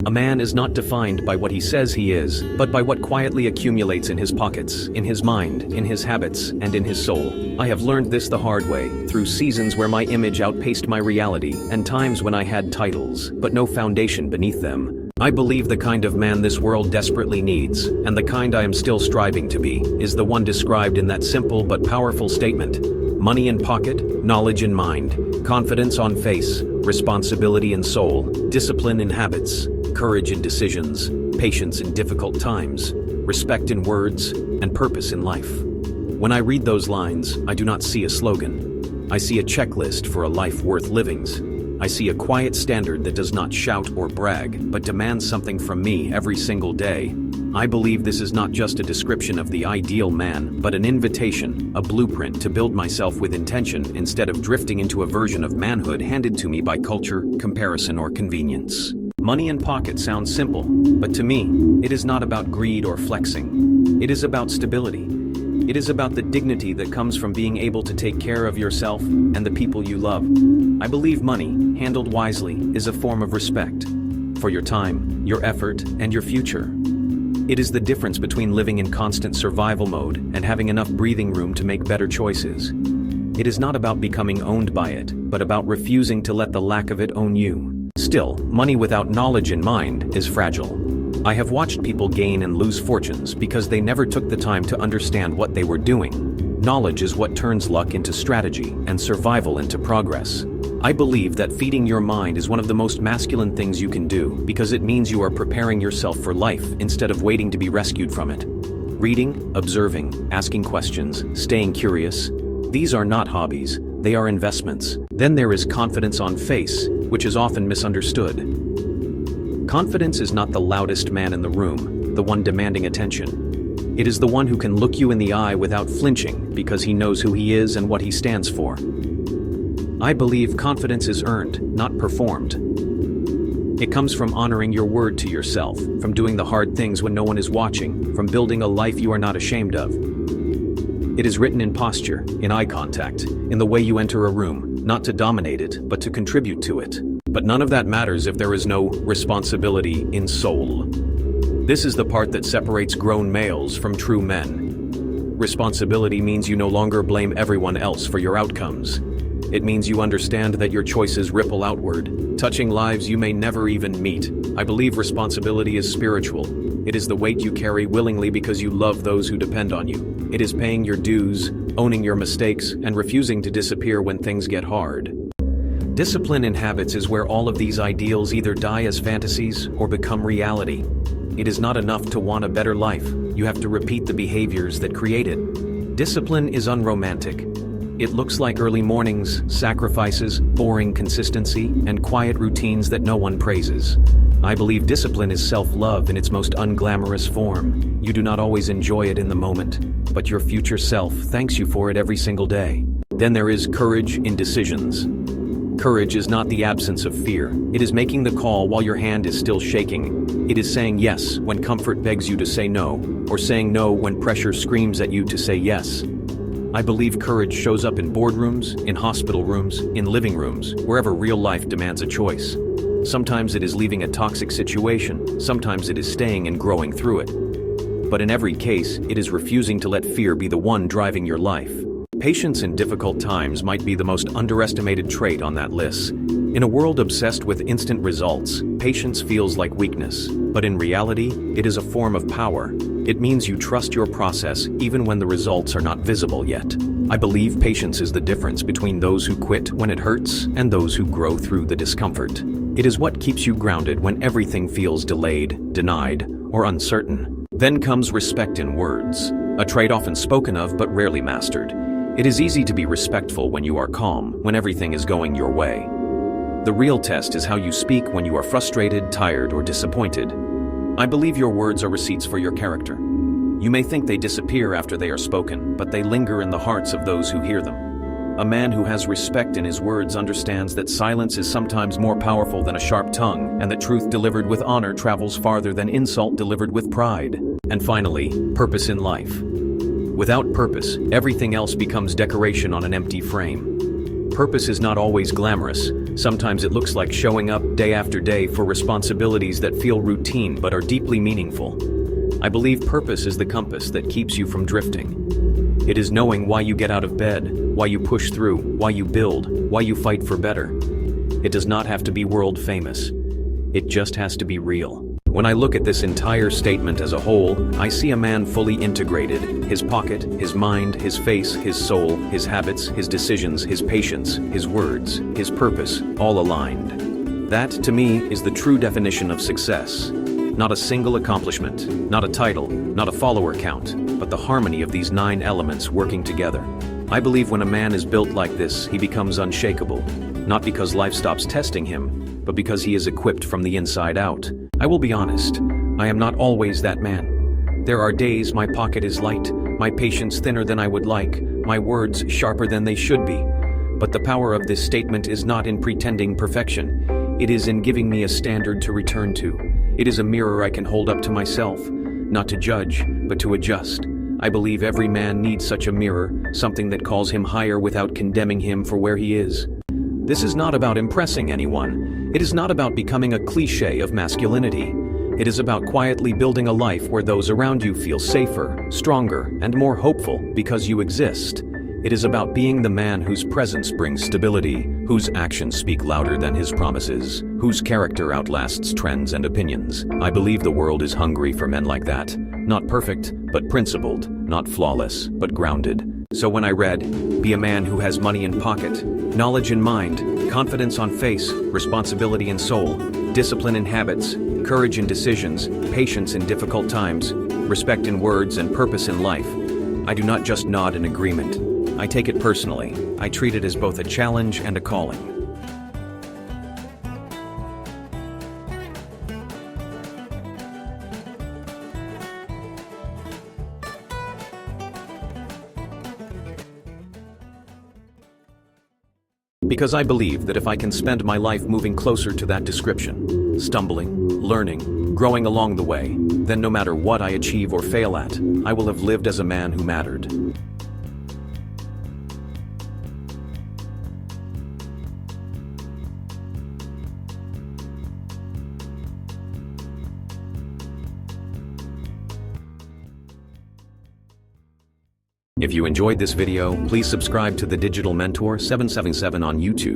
A man is not defined by what he says he is, but by what quietly accumulates in his pockets, in his mind, in his habits, and in his soul. I have learned this the hard way, through seasons where my image outpaced my reality, and times when I had titles, but no foundation beneath them. I believe the kind of man this world desperately needs, and the kind I am still striving to be, is the one described in that simple but powerful statement. Money in pocket, knowledge in mind, confidence on face, responsibility in soul, discipline in habits, courage in decisions, patience in difficult times, respect in words, and purpose in life. When I read those lines, I do not see a slogan. I see a checklist for a life worth living. I see a quiet standard that does not shout or brag, but demands something from me every single day. I believe this is not just a description of the ideal man, but an invitation, a blueprint to build myself with intention instead of drifting into a version of manhood handed to me by culture, comparison, or convenience. Money in pocket sounds simple, but to me, it is not about greed or flexing. It is about stability. It is about the dignity that comes from being able to take care of yourself and the people you love. I believe money, handled wisely, is a form of respect for your time, your effort, and your future. It is the difference between living in constant survival mode and having enough breathing room to make better choices. It is not about becoming owned by it, but about refusing to let the lack of it own you. Still, money without knowledge in mind is fragile. I have watched people gain and lose fortunes because they never took the time to understand what they were doing. Knowledge is what turns luck into strategy and survival into progress. I believe that feeding your mind is one of the most masculine things you can do because it means you are preparing yourself for life instead of waiting to be rescued from it. Reading, observing, asking questions, staying curious. These are not hobbies, they are investments. Then there is confidence on face, which is often misunderstood. Confidence is not the loudest man in the room, the one demanding attention. It is the one who can look you in the eye without flinching because he knows who he is and what he stands for. I believe confidence is earned, not performed. It comes from honoring your word to yourself, from doing the hard things when no one is watching, from building a life you are not ashamed of. It is written in posture, in eye contact, in the way you enter a room, not to dominate it, but to contribute to it. But none of that matters if there is no responsibility in soul. This is the part that separates grown males from true men. Responsibility means you no longer blame everyone else for your outcomes. It means you understand that your choices ripple outward, touching lives you may never even meet. I believe responsibility is spiritual. It is the weight you carry willingly because you love those who depend on you. It is paying your dues, owning your mistakes, and refusing to disappear when things get hard. Discipline in habits is where all of these ideals either die as fantasies or become reality. It is not enough to want a better life. You have to repeat the behaviors that create it. Discipline is unromantic. It looks like early mornings, sacrifices, boring consistency, and quiet routines that no one praises. I believe discipline is self-love in its most unglamorous form. You do not always enjoy it in the moment, but your future self thanks you for it every single day. Then there is courage in decisions. Courage is not the absence of fear. It is making the call while your hand is still shaking. It is saying yes when comfort begs you to say no, or saying no when pressure screams at you to say yes. I believe courage shows up in boardrooms, in hospital rooms, in living rooms, wherever real life demands a choice. Sometimes it is leaving a toxic situation, sometimes it is staying and growing through it. But in every case, it is refusing to let fear be the one driving your life. Patience in difficult times might be the most underestimated trait on that list. In a world obsessed with instant results, patience feels like weakness, but in reality, it is a form of power. It means you trust your process even when the results are not visible yet. I believe patience is the difference between those who quit when it hurts and those who grow through the discomfort. It is what keeps you grounded when everything feels delayed, denied, or uncertain. Then comes respect in words, a trait often spoken of but rarely mastered. It is easy to be respectful when you are calm, when everything is going your way. The real test is how you speak when you are frustrated, tired, or disappointed. I believe your words are receipts for your character. You may think they disappear after they are spoken, but they linger in the hearts of those who hear them. A man who has respect in his words understands that silence is sometimes more powerful than a sharp tongue, and that truth delivered with honor travels farther than insult delivered with pride. And finally, purpose in life. Without purpose, everything else becomes decoration on an empty frame. Purpose is not always glamorous. Sometimes it looks like showing up day after day for responsibilities that feel routine but are deeply meaningful. I believe purpose is the compass that keeps you from drifting. It is knowing why you get out of bed, why you push through, why you build, why you fight for better. It does not have to be world famous. It just has to be real. When I look at this entire statement as a whole, I see a man fully integrated. His pocket, his mind, his face, his soul, his habits, his decisions, his patience, his words, his purpose, all aligned. That, to me, is the true definition of success. Not a single accomplishment, not a title, not a follower count, but the harmony of these 9 elements working together. I believe when a man is built like this, he becomes unshakable. Not because life stops testing him, but because he is equipped from the inside out. I will be honest, I am not always that man. There are days my pocket is light, my patience thinner than I would like, my words sharper than they should be. But the power of this statement is not in pretending perfection. It is in giving me a standard to return to. It is a mirror I can hold up to myself, not to judge, but to adjust. I believe every man needs such a mirror, something that calls him higher without condemning him for where he is. This is not about impressing anyone. It is not about becoming a cliché of masculinity. It is about quietly building a life where those around you feel safer, stronger, and more hopeful because you exist. It is about being the man whose presence brings stability, whose actions speak louder than his promises, whose character outlasts trends and opinions. I believe the world is hungry for men like that. Not perfect, but principled, not flawless, but grounded. So when I read, be a man who has money in pocket, knowledge in mind, confidence on face, responsibility in soul, discipline in habits, courage in decisions, patience in difficult times, respect in words, and purpose in life, I do not just nod in agreement. I take it personally. I treat it as both a challenge and a calling. Because I believe that if I can spend my life moving closer to that description, stumbling, learning, growing along the way, then no matter what I achieve or fail at, I will have lived as a man who mattered. If you enjoyed this video, please subscribe to the Digital Mentor 777 on YouTube.